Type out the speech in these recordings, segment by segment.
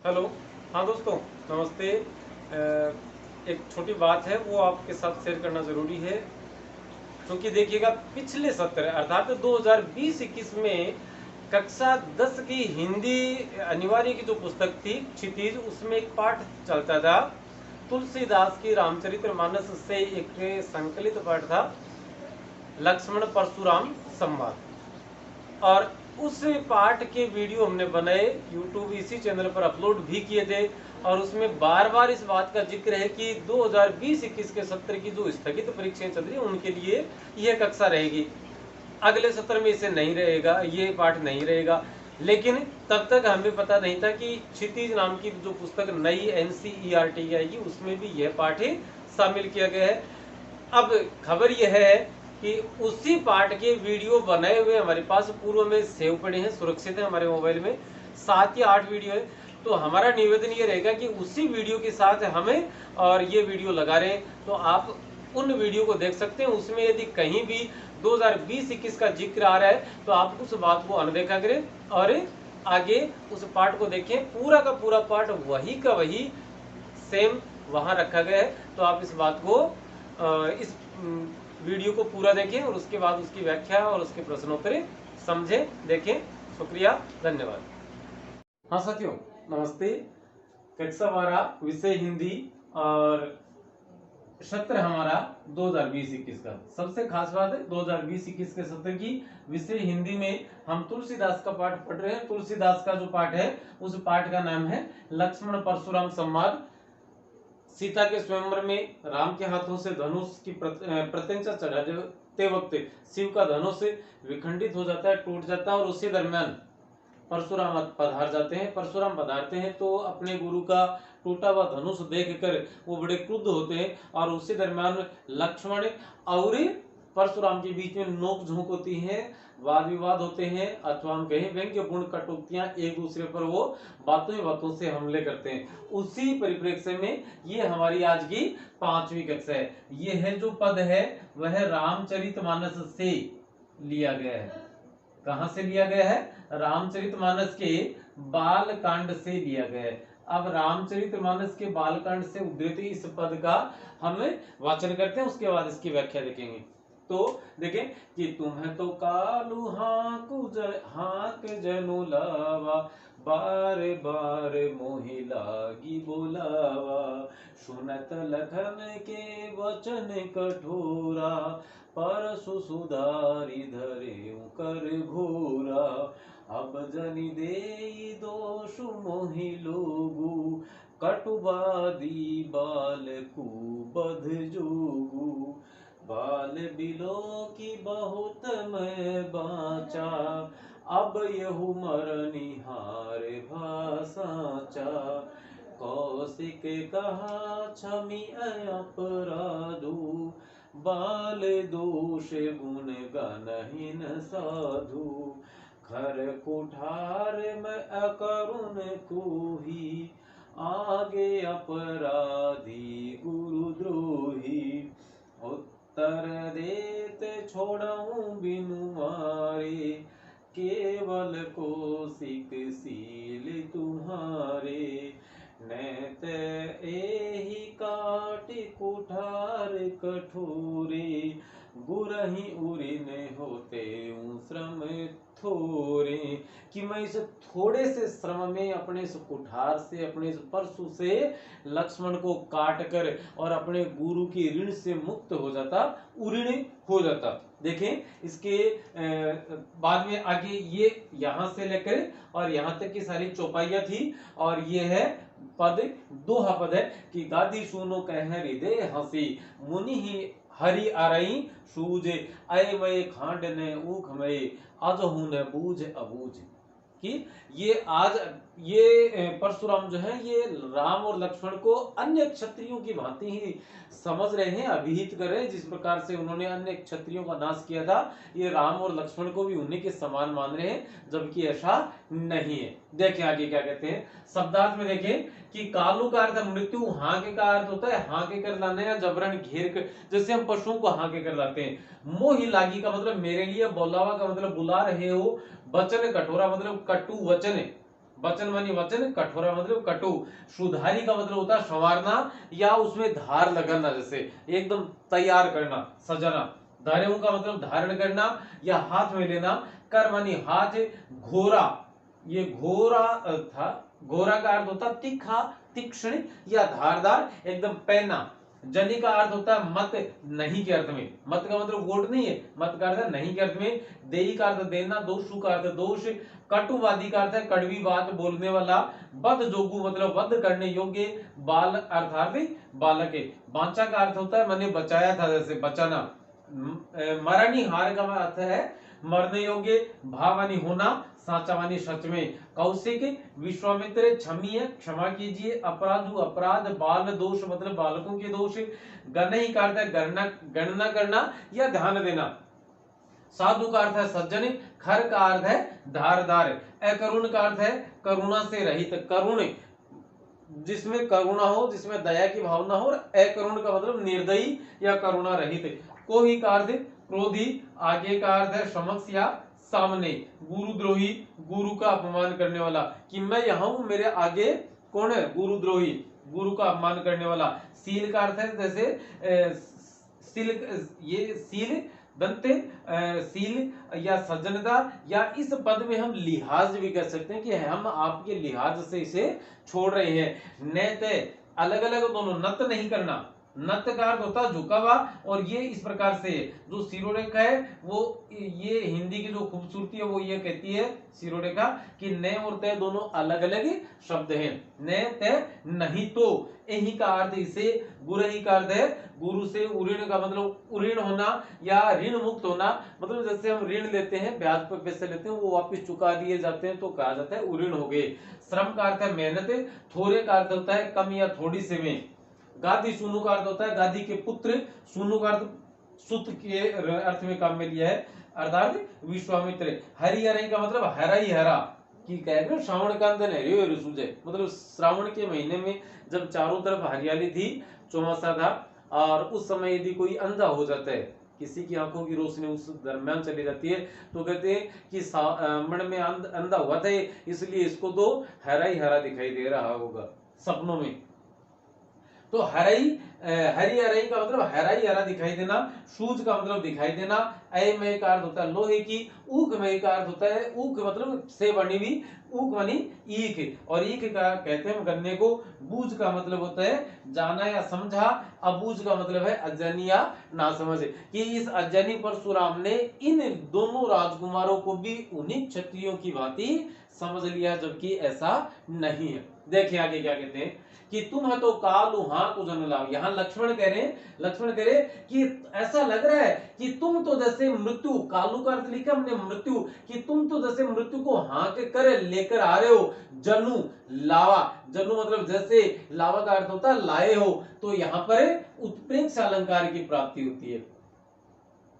Hello. हाँ दोस्तों, नमस्ते। एक छोटी बात है वो आपके साथ शेयर करना ज़रूरी है, क्योंकि देखिएगा पिछले सत्र अर्थात 2020-21 में कक्षा 10 की हिंदी अनिवार्य की जो पुस्तक थी क्षितिज, उसमें एक पाठ चलता था तुलसीदास की रामचरितमानस से। एक संकलित पाठ था लक्ष्मण परशुराम संवाद, और उस पाठ के वीडियो हमने बनाए, यूट्यूब इसी चैनल पर अपलोड भी किए थे। और उसमें बार बार इस बात का जिक्र है कि 2020-21 के सत्र की जो स्थगित परीक्षाएं चल रही है उनके लिए यह कक्षा रहेगी, अगले सत्र में इसे नहीं रहेगा, ये पाठ नहीं रहेगा। लेकिन तब तक हमें पता नहीं था कि क्षितिज नाम की जो पुस्तक नई NCERT की आएगी उसमें भी यह पाठ शामिल किया गया है। अब खबर यह है कि उसी पाठ के वीडियो बनाए हुए हमारे पास पूर्व में सेव पड़े हैं, सुरक्षित है हमारे मोबाइल में, 7 या 8 वीडियो है। तो हमारा निवेदन ये रहेगा कि उसी वीडियो के साथ हमें और ये वीडियो लगा रहे हैं, तो आप उन वीडियो को देख सकते हैं। उसमें यदि कहीं भी 2020-21 का जिक्र आ रहा है तो आप उस बात को अनदेखा करें और आगे उस पाठ को देखें। पूरा का पूरा पाठ वही का वही सेम वहां रखा गया है, तो आप इस बात को इस वीडियो को पूरा देखें और उसके बाद उसकी व्याख्या और उसके प्रश्नोत्तर समझें, देखें। शुक्रिया, धन्यवाद। हाँ साथियों, नमस्ते। कक्षा 12 विषय हिंदी और सत्र हमारा 2020-21 का। सबसे खास बात है 2020-21 के सत्र की विषय हिंदी में हम तुलसीदास का पाठ पढ़ रहे हैं। तुलसीदास का जो पाठ है उस पाठ का नाम है लक्ष्मण परशुराम संवाद। सीता के स्वयंवर में राम के हाथों से धनुष की प्रत्यंचा चढ़ाते वक्त शिव का धनुष विखंडित हो जाता है, टूट जाता है, और उसी दरमियान परशुराम पधार जाते हैं। परशुराम पधारते हैं तो अपने गुरु का टूटा हुआ धनुष देखकर वो बड़े क्रुद्ध होते हैं, और उसी दरमियान लक्ष्मण और परशुराम के बीच में नोक झोंक होती है, वाद विवाद होते हैं, अथवा हम कहें व्यंग्यपूर्ण कटुक्तियां, एक दूसरे पर वो बातों बातों से हमले करते हैं। उसी परिप्रेक्ष्य में ये हमारी आज की 5वीं कक्षा है। ये है जो पद है वह रामचरितमानस से लिया गया है। कहां से लिया गया है? रामचरितमानस के बाल कांड से लिया गया है। अब रामचरितमानस के बाल कांड से उद्धृत इस पद का हम वाचन करते हैं, उसके बाद इसकी व्याख्या देखेंगे। तो देखें कि तुम्हें तो कालू हाक जनु लावा, बारे बारे मोहि लागी बोलावा, सुनत लखन के वचन कठोरा, परसु सुधारी धरे कर घोरा, अब जनि देई दोष मोहि लोगु, कटुवादी बाल कु बध जोगु, बाल बिलो की बहुत मैं बाचा, अब यहु मरनिहार भासाचा, कौशिक कहा क्षमी अपराधु, बाल दोष गुण गनहीन साधु, खर कुठार में अकरुण कोही, आगे अपराधी गुरुद्रोही, उत्तर देते छोड़ऊं बिनु मारे, केवल कौशिक सील तुम्हारे, नैत एहि काट कुठार कठोरे, गुरहि उरिन होते श्रम थोरे। कि मैं इस थोड़े से श्रम में अपने इस कुठार से, अपने इस परशु से लक्ष्मण को काट कर और अपने गुरु की ऋण से मुक्त हो जाता, उऋण हो जाता। देखें इसके बाद में आगे ये यहां से लेकर और यहां तक की सारी चौपाइयां थी, और ये है पद, दोहा पद है कि गादी सुनो कह हृदय हंसी, मुनि ही हरि आरई सूझे, अय मय खांड ने ऊख मय, अजहू न बूझ अबूझ। कि ये आज ये परशुराम जो है ये राम और लक्ष्मण को अन्य क्षत्रियों की भांति ही समझ रहे हैं, अभिहित कर रहे हैं। जिस प्रकार से उन्होंने अन्य क्षत्रियों का नाश किया था, ये राम और लक्ष्मण को भी उन्हीं के समान मान रहे हैं, जबकि ऐसा नहीं है। देखें आगे क्या कहते हैं शब्दार्थ में। देखें कि कालू का अर्थ मृत्यु, हाके का अर्थ होता है हाके कर लाना या जबरन घेर कर, जैसे हम पशुओं को हाके कर लाते हैं। मोहि लागी का मतलब मेरे लिए, बोलावा का मतलब बुला रहे हो, वचन कठोरा मतलब कटु वचन है। वचन मानी वचन, कठोरा मतलब कटु। सुधारी का मतलब होता है संवारना या उसमें धार लगाना, जैसे एकदम तैयार करना, सजाना। धार्यों का मतलब धारण करना या हाथ में लेना। कर मानी हाथ। घोरा, ये घोरा था। घोरा का अर्थ होता है तीखा, तीक्ष्ण या धारदार, एकदम पैना। जनि का अर्थ होता है मत, नहीं के अर्थ में। मत का मतलब वोट नहीं है, मत का अर्थ है नहीं के अर्थ में। देई का अर्थ देना, दोषु का अर्थ दोष। कटुवादी का अर्थ है कड़वी बात बोलने वाला। बद जोगु मतलब वध करने योग्य। बाल अर्थात बालक है। बांचा का अर्थ होता है मैंने बचाया था, जैसे बचाना। मरणी हार का अर्थ है मरने योग्य। भावानी होना, साचावानी सच में। कौशिक विश्वामित्र क्षमीय क्षमा कीजिए। अपराधु अपराध। बाल दोष मतलब बालकों के दोष। गणई का अर्थ है गणना, गणना करना या ध्यान देना। साधु का अर्थ है सज्जन। खर का अर्थ है धारदार। अकरुण का अर्थ है करुणा से रहित। करुण जिसमें करुणा हो, जिसमें दया की भावना हो। और अकरुण का मतलब निर्दयी या करुणा रहित। कोही का अर्थ क्रोधी। आगे का अर्थ है समक्ष या सामने। गुरुद्रोही गुरु का अपमान करने वाला, कि मैं यहाँ हूं मेरे आगे कौन है, गुरुद्रोही, गुरु का अपमान करने वाला। सील का अर्थ है जैसे सील, ये सील दंते, सील या सज्जनता, या इस पद में हम लिहाज भी कर सकते हैं कि हम आपके लिहाज से इसे छोड़ रहे हैं। नैते अलग अलग दोनों, नत नहीं करना। नत का अर्थ होता है झुका हुआ, और ये इस प्रकार से जो शिरोरेखा है वो, ये हिंदी की जो खूबसूरती है वो ये कहती है शिरोरेखा कि न और तय दोनों अलग अलग शब्द हैं। न तय नहीं तो, यही का अर्थ इसे गुरही का अर्थ है गुरु से। उऋण का मतलब उऋण होना या ऋण मुक्त होना, मतलब जैसे हम ऋण लेते हैं, ब्याज पर पैसे लेते हैं, वो वापस चुका दिए जाते हैं तो कहा जाता है उऋण हो गए। श्रम का अर्थ है मेहनत। थोड़े का अर्थ होता है कम या थोड़ी से में। गादी सूनु का अर्थ होता है गादी के पुत्र। सूनु का अर्थ सुत के अर्थ में काम में लिया है, अर्थात विश्वामित्र। हरि हरि का मतलब हरा ही हरा, कि कहते श्रावण का अंदर हरियो हरि सूझे, मतलब श्रावण के महीने में जब चारों तरफ हरियाली थी, चौमासा था, और उस समय यदि कोई अंधा हो जाता है, किसी की आंखों की रोशनी उस दरमियान चली जाती है, तो कहते हैं कि मन में अंधा हुआ था इसलिए इसको तो हरा ही हरा दिखाई दे रहा होगा सपनों में। तो हराई, हरी हराई का मतलब हरा ही हरा दिखाई देना। सूज का मतलब दिखाई देना। अयमय का अर्थ होता है लोहे की। ऊकमय का अर्थ होता है ऊक मतलब से बनी हुई, ऊक बनी ईख, और ईख का कहते हैं गन्ने को। बूझ का मतलब होता है जाना या समझा। अबूझ का मतलब है अज्ञानी या ना समझ, कि इस अज्ञानी परशुराम ने इन दोनों राजकुमारों को भी उन्हीं क्षत्रियों की भांति समझ लिया, जबकि ऐसा नहीं है। देखिए आगे क्या कहते हैं कि तुम है तो कालू हां तो जन लाओ। यहाँ लक्ष्मण कह रहे हैं, लक्ष्मण कह रहे कि ऐसा लग रहा है कि तुम तो जैसे मृत्यु, कालू का अर्थ लिखा हमने मृत्यु, कि तुम तो जैसे मृत्यु को हाँक कर लेकर आ रहे हो। जनु लावा, जनु मतलब जैसे, लावा का अर्थ होता है लाए हो, तो यहाँ पर उत्प्रेक्ष अलंकार की प्राप्ति होती है।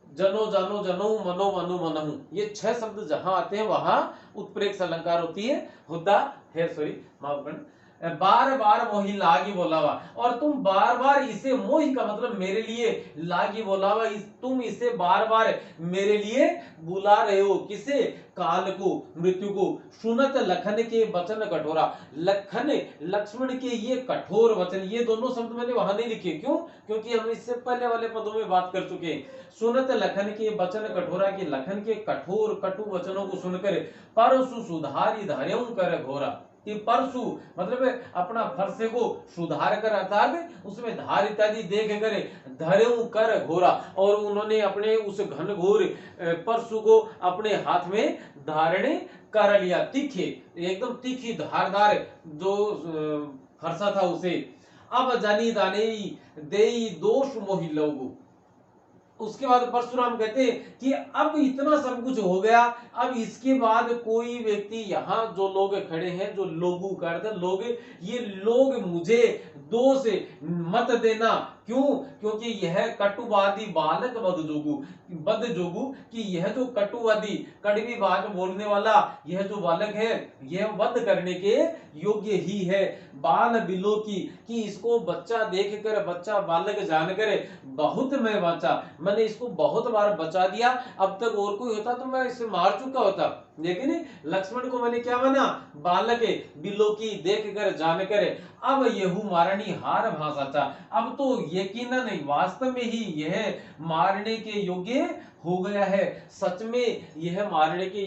जनो जानो जनो मनो मनु मनहु, ये 6 शब्द जहां आते हैं वहां उत्प्रेक्ष अलंकार होती है। हुदा है, सॉरी माफ करना। बार बार मोही लागी बोलावा, और तुम बार बार इसे, मोही का मतलब मेरे लिए, लागी बोलावा तुम इसे बार बार मेरे लिए बुला रहे हो। किसे, काल को, मृत्यु को। सुनत लखन के वचन कठोरा, लखन लक्ष्मण के ये कठोर वचन, ये दोनों शब्द मैंने वहां नहीं लिखे, क्यों, क्योंकि हम इससे पहले वाले पदों में बात कर चुके हैं। सुनत लखन के वचन कठोरा, के लखन के कठोर कटु वचनों को सुनकर परसु सुधारी धार्यों कर घोरा, कि परसु मतलब अपना फरसे को सुधार कर, अर्थात उसमें धार इत्यादि देख कर धर्यों कर घोरा, और उन्होंने अपने उस घनघोर परसु को अपने हाथ में धारण कर लिया। तीखे, एकदम तीखी धारदार जो फरसा था उसे। अब जानी दाने देई दोष मोहि लोगु, उसके बाद परशुराम कहते हैं कि अब इतना सब कुछ हो गया, अब इसके बाद कोई व्यक्ति, यहाँ जो लोग खड़े हैं, जो लोगों का अर्थ लोग, ये लोग मुझे दोष मत देना। क्यों, क्योंकि यह कटुवादी बालक बद जोगु, कि यह जो कटुवादी कड़वी बात बोलने वाला यह जो बालक है, यह वध करने के योग्य ही है। बाल बिलो की, कि इसको बच्चा देखकर, बच्चा बालक जानकर बहुत मैं वाचा, मैंने इसको बहुत बार बचा दिया, अब तक और कोई होता तो मैं इसे मार चुका होता, लेकिन लक्ष्मण को मैंने क्या माना, बालक बिलो की देख कर जान कर अब यहू मारनी हार भाषा था। अब तो यकीनन वास्तव में ही यह मारने के योग्य हो गया है, सच में यह मारने के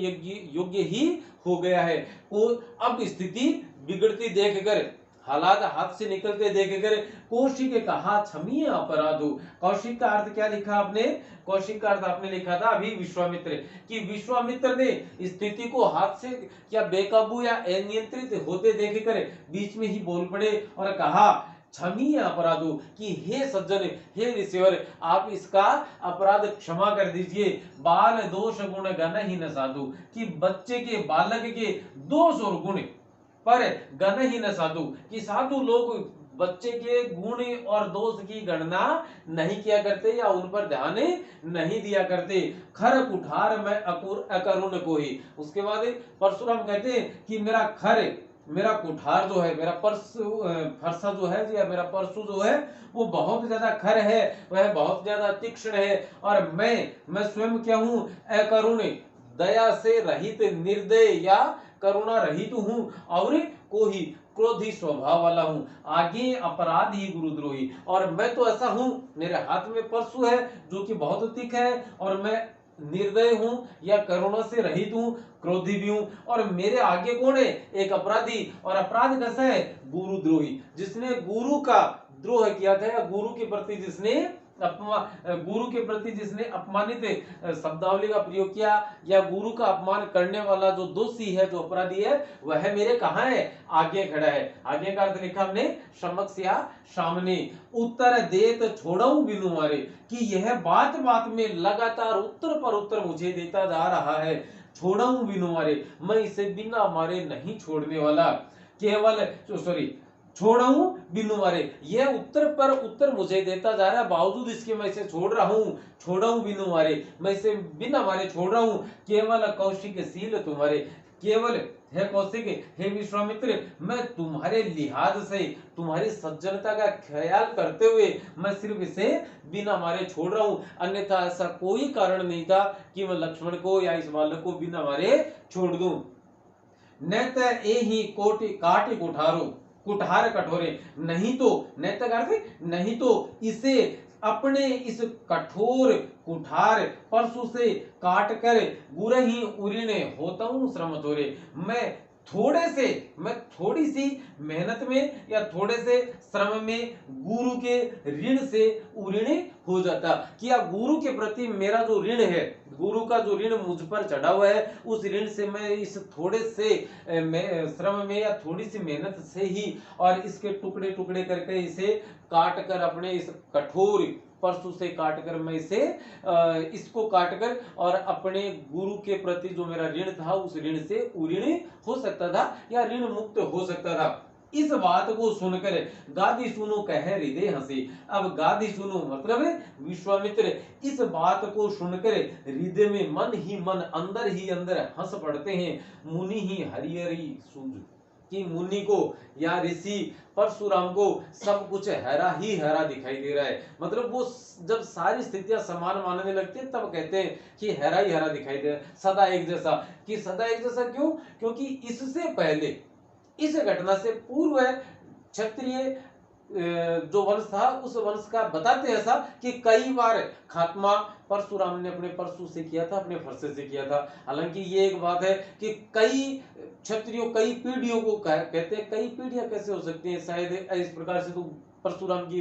योग्य ही हो गया है। अब स्थिति बिगड़ती देखकर, हालात हाथ से निकलते देखकर कौशिक ने कहा क्षमीय अपराधो। कौशिक का अर्थ क्या लिखा आपने, कौशिक का अर्थ आपने लिखा था अभी विश्वामित्र, कि विश्वामित्र ने स्थिति को हाथ से या बेकाबू या अनियंत्रित होते देखकर बीच में ही बोल पड़े और कहा क्षमीय अपराधो, कि हे सज्जन, हे ऋषिवर, आप इसका अपराध क्षमा कर दीजिए। बाल दोष गुण गण ही न साधु, कि बच्चे के बालक के दोष और गुण पर गण ही न साधु, कि साधु लोग बच्चे के गुण और दोष की गणना नहीं किया करते या उन पर ध्यान नहीं दिया करते। खर कुठार में अकरुण को ही। उसके बाद परशुराम कहते हैं कि मेरा कुठार जो है, मेरा फरसा जो है या मेरा परशु जो है वो बहुत ज्यादा खर है, वह बहुत ज्यादा तीक्ष्ण है, और मैं स्वयं क्या हूं, अकरुण, दया से रहित, निर्दय या करुणा रहित हूं, और कोई क्रोधी स्वभाव वाला हूं, आगे अपराधी गुरुद्रोही। और मैं तो ऐसा हूं, मेरे हाथ में परशु है जो कि बहुत तीखा है, और मैं निर्दय हूं या करुणा से रहित हूं, क्रोधी भी हूं, और मेरे आगे कौन है, एक अपराधी। और अपराध कैसा है, गुरुद्रोही, जिसने गुरु का द्रोह किया था या गुरु के प्रति जिसने अपमानित शब्दावली का प्रयोग किया, या गुरु का अपमान करने वाला जो दोषी है, जो अपराधी है, वह मेरे कहां है, आगे खड़ा है। आगे का अर्थ लिखा हमने समक्ष या सामने। उत्तर देत छोड़ाऊं बिनु मारे, कि यह बात बात में लगातार उत्तर पर उत्तर मुझे देता जा रहा है। छोड़ाऊं बिनु मारे, मैं इसे बिना मारे नहीं छोड़ने वाला। केवल छोड़ाऊं बिनु मारे, यह उत्तर पर उत्तर मुझे देता जा रहा है, बावजूद इसके मैं इसे छोड़ रहा हूं। छोड़ाऊं बिनु मारे, मैं इसे बिना मारे छोड़ रहा हूं। केवल कौशिक सील तुम्हारे, केवल हे कौशिक, हे विश्वामित्र, मैं तुम्हारे लिहाज से, तुम्हारी सज्जनता का ख्याल करते हुए मैं सिर्फ इसे बिना मारे छोड़ रहा हूं, अन्यथा ऐसा कोई कारण नहीं था कि मैं लक्ष्मण को या इस बालक को बिना मारे छोड़ दूं। न त ए ही कोटि काटि कुठारो, कुठार कठोरे, नहीं तो इसे अपने इस कठोर कुठार परशु से काट कर गुरही उरीने होता हूं श्रम थोरे। मैं थोड़ी सी मेहनत में या थोड़े से श्रम में गुरु के ऋण से उरीणे हो जाता, कि या गुरु के प्रति मेरा जो ऋण है, गुरु का जो ऋण मुझ पर चढ़ा हुआ है, उस ऋण से मैं इस थोड़े से श्रम में या थोड़ी सी मेहनत से ही, और इसके टुकड़े टुकड़े करके इसे काट कर, अपने इस कठोर परशु से काटकर मैं इसको काटकर और अपने गुरु के प्रति जो मेरा ऋण था, उस ऋण से उऋण हो सकता था या ऋण मुक्त हो सकता था। इस बात को सुनकर गादी सुनो कहे हृदय हंसी। अब गादी सुनो मतलब विश्वामित्र इस बात को सुनकर हृदय में मन ही मन, अंदर ही अंदर हंस पड़ते हैं। मुनि ही हरिहरी सूझ, कि मुनि को या ऋषि परशुराम को सब कुछ हरा ही हरा दिखाई दे रहा है। मतलब वो जब सारी स्थितियां समान मानने लगती है तब कहते हैं कि हरा ही हरा दिखाई दे रहा है, सदा एक जैसा। कि सदा एक जैसा क्यों? क्योंकि इससे पहले, इस घटना से पूर्व क्षत्रिय जो वंश था, उस वंश का बताते ऐसा कि कई बार खात्मा परशुराम ने अपने परशु से किया था, अपने फरसे से किया था। हालांकि ये एक बात है कि कई क्षत्रियों, कई पीढ़ियों को कहते हैं, कई पीढ़ियां कैसे हो सकती हैं, शायद इस प्रकार से तो परशुराम की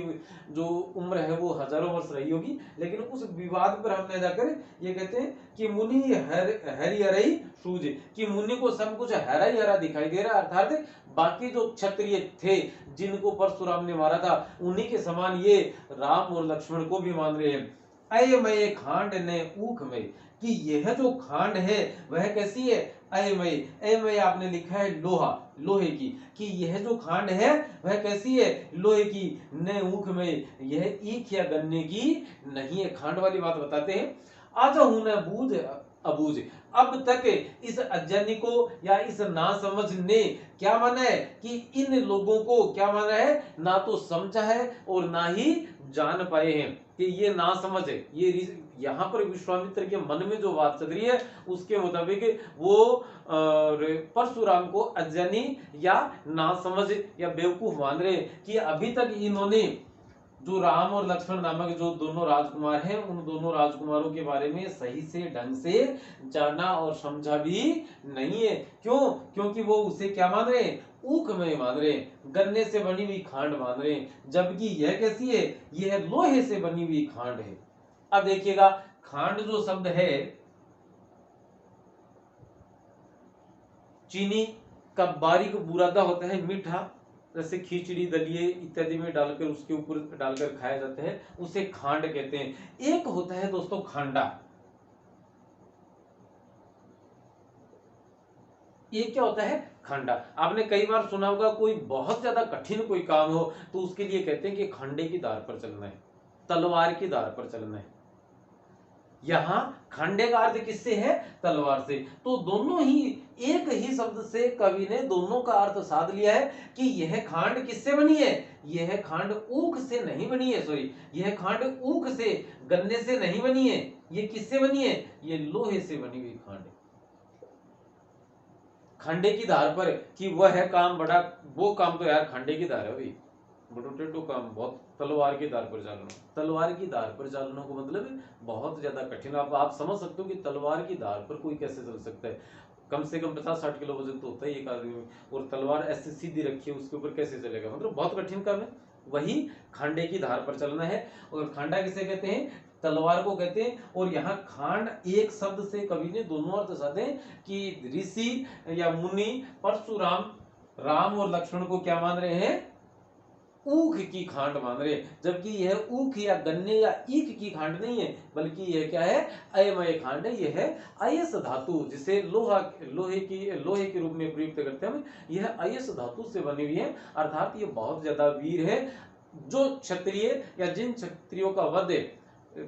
जो उम्र है वो हजारों वर्ष रही होगी। लेकिन उस विवाद पर हम न जाकर ये कहते हैं कि मुनि हरि हरई सूझ, कि मुनि को सब कुछ हरा ही हरा दिखाई दे रहा है, अर्थात बाकी जो क्षत्रिय थे जिनको परशुराम ने मारा था, उन्हीं के समान ये राम और लक्ष्मण को भी मान रहे हैं। अयमय खांड ने ऊख में, कि यह जो खांड है वह कैसी है? अयमय, अयमय आपने लिखा है लोहा, लोहे की, कि यह जो खांड है वह कैसी है? लोहे की। न ऊख में, यह ईख या गन्ने की नहीं है। खांड वाली बात बताते हैं। आज हूं न बूझ अबूझ। अब तक इस अज्ञानी को या इस नासमझ ने क्या माना है कि इन लोगों को क्या माना है, ना तो समझा है और ना ही जान पाए हैं कि ये नासमझ है। ये यहाँ पर विश्वामित्र के मन में जो बात चल रही है उसके मुताबिक वो परशुराम को अज्ञानी या नासमझ या बेवकूफ मान रहे कि अभी तक इन्होंने जो राम और लक्ष्मण नामक जो दोनों राजकुमार हैं उन दोनों राजकुमारों के बारे में सही से ढंग से जाना और समझा भी नहीं है। क्यों? क्योंकि वो उसे क्या मान रहे हैं, ऊख में मान रहे हैं, गन्ने से बनी हुई खांड मान रहे हैं, जबकि यह कैसी है, यह लोहे से बनी हुई खांड है। अब देखिएगा खांड जो शब्द है चीनी का बारीक बुरादा होता है, मीठा, जैसे खिचड़ी दलिए इत्यादि में डालकर उसके ऊपर डालकर खाया जाता है, उसे खांड कहते हैं। एक होता है दोस्तों खांडा। ये क्या होता है, खांडा। आपने कई बार सुना होगा कोई बहुत ज्यादा कठिन कोई काम हो तो उसके लिए कहते हैं कि खंडे की धार पर चलना है, तलवार की धार पर चलना है। यहां खंडे का अर्थ किससे है, तलवार से। तो दोनों ही एक ही शब्द से कवि ने दोनों का अर्थ साध लिया है कि यह खांड किससे बनी है, यह खांड ऊख से नहीं बनी है, सॉरी, यह खांड ऊख से गन्ने से नहीं बनी है, यह किससे बनी है, यह लोहे से बनी हुई खांड है। खंडे की धार पर कि वह है काम बड़ा, वो काम तो यार खंडे की धार है भाई, बड़ो काम बहुत, तलवार की धार पर चालना, तलवार की धार पर चालना को मतलब बहुत ज्यादा कठिन। आप समझ सकते हो कि तलवार की धार पर कोई कैसे चल सकता है, कम से कम 50-60 किलो वजन तो होता है एक आदमी में, और तलवार ऐसे सीधी रखी है उसके ऊपर कैसे चलेगा, मतलब बहुत कठिन काम है। वही खांडे की धार पर चलना है। और खांडा किसे कहते हैं, तलवार को कहते हैं। और यहाँ खांड एक शब्द से कवि ने दोनों अर्थ साधे कि ऋषि या मुनि परशुराम राम और लक्ष्मण को क्या मान रहे हैं, ऊख की खांड मान रहे, जबकि यह ऊख या गन्ने या ईख की खांड नहीं है, बल्कि यह क्या है, अयमय खांड है। यह है अयस धातु, जिसे लोहे के रूप में प्रयुक्त करते हैं हम, यह अयस धातु से बनी हुई है। अर्थात ये बहुत ज्यादा वीर है। जो क्षत्रिय या जिन क्षत्रियों का वध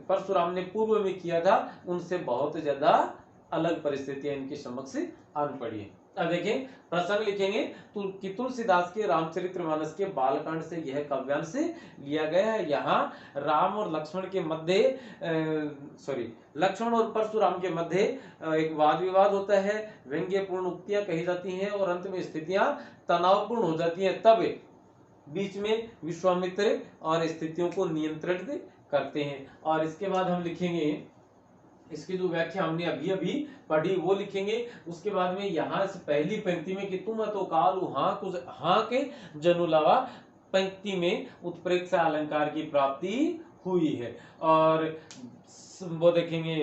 परशुराम ने पूर्व में किया था उनसे बहुत ज्यादा अलग परिस्थितियां इनके समक्ष आन पड़ी है। अब देखें प्रसंग लिखेंगे कि तुलसीदास के रामचरितमानस के बालकांड से यह काव्यांश लिया गया है। यहाँ राम और लक्ष्मण के मध्य लक्ष्मण और परशुराम के मध्य एक वाद विवाद होता है, व्यंग्यपूर्ण उक्तियां कही जाती हैं और अंत में स्थितियां तनावपूर्ण हो जाती हैं। तब बीच में विश्वामित्र और स्थितियों को नियंत्रित करते हैं। और इसके बाद हम लिखेंगे इसकी जो व्याख्या हमने अभी अभी पढ़ी वो लिखेंगे। उसके बाद में यहाँ से पहली पंक्ति में कि तुम तो कालू हाँ के जनुलावा पंक्ति में उत्प्रेक्षा अलंकार की प्राप्ति हुई है। और वो देखेंगे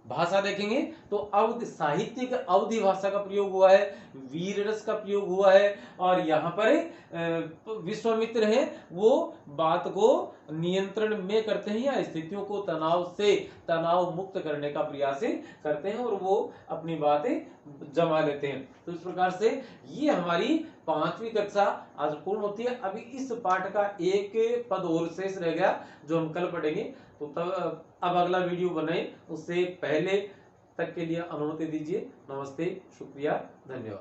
भाषा देखेंगे तो अवधि साहित्यिक अवधि भाषा का प्रयोग हुआ है, वीर रस का प्रयोग हुआ है। और यहाँ पर विश्वामित्र है वो बात को नियंत्रण में करते हैं या स्थितियों को तनाव मुक्त करने का प्रयास करते हैं और वो अपनी बातें जमा लेते हैं। तो इस प्रकार से ये हमारी 5वीं कक्षा आज पूर्ण होती है। अभी इस पाठ का एक पद और शेष रह गया जो हम कल पढ़ेंगे। तो तब अब अगला वीडियो बनाए उससे पहले तक के लिए अनुमति दीजिए। नमस्ते, शुक्रिया, धन्यवाद।